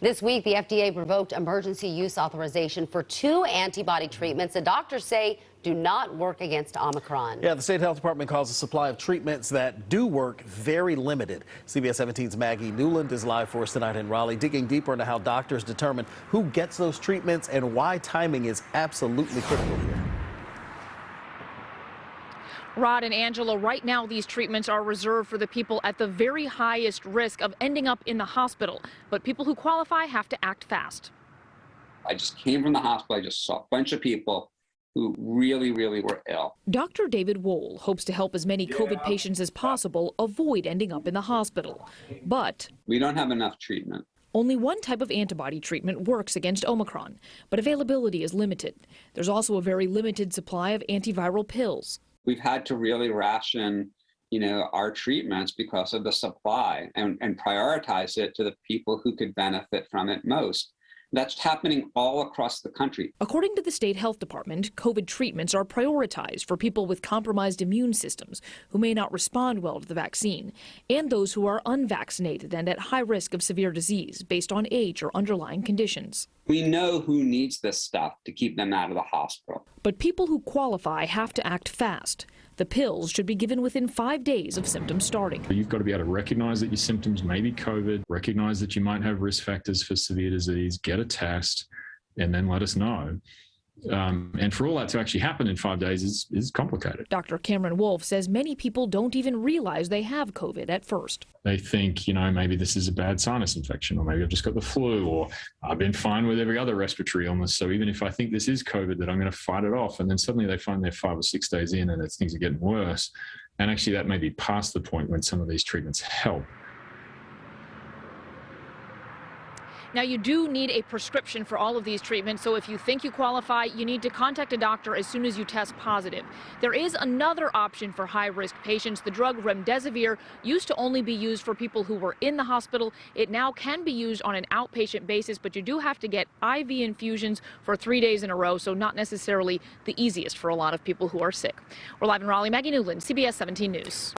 This week, the FDA revoked emergency use authorization for 2 antibody treatments that doctors say do not work against Omicron. Yeah, the state health department calls the supply of treatments that do work very limited. CBS 17's Maggie Newland is live for us tonight in Raleigh, digging deeper into how doctors determine who gets those treatments and why timing is absolutely critical here. Rod and Angela, right now these treatments are reserved for the people at the very highest risk of ending up in the hospital. But people who qualify have to act fast. I just came from the hospital. I just saw a bunch of people who really were ill. Dr. David Wohl hopes to help as many COVID patients as possible avoid ending up in the hospital. But we don't have enough treatment. Only one type of antibody treatment works against Omicron, but availability is limited. There's also a very limited supply of antiviral pills. We've had to really ration, our treatments because of the supply and prioritize it to the people who could benefit from it most. That's happening all across the country. According to the state health department, COVID treatments are prioritized for people with compromised immune systems who may not respond well to the vaccine, and those who are unvaccinated and at high risk of severe disease based on age or underlying conditions. We know who needs this stuff to keep them out of the hospital. But people who qualify have to act fast. The pills should be given within 5 days of symptoms starting. You've got to be able to recognize that your symptoms may be COVID, recognize that you might have risk factors for severe disease, get a test, and then let us know. And for all that to actually happen in 5 days is complicated. Dr. Cameron Wolf says many people don't even realize they have COVID at first. They think, maybe this is a bad sinus infection, or maybe I've just got the flu, or I've been fine with every other respiratory illness. So even if I think this is COVID, that I'm going to fight it off. And then suddenly they find they're 5 or 6 days in and things are getting worse. And actually that may be past the point when some of these treatments help. Now, you do need a prescription for all of these treatments, so if you think you qualify, you need to contact a doctor as soon as you test positive. There is another option for high-risk patients. The drug remdesivir used to only be used for people who were in the hospital. It now can be used on an outpatient basis, but you do have to get IV infusions for 3 days in a row, so not necessarily the easiest for a lot of people who are sick. We're live in Raleigh. Maggie Newland, CBS 17 News.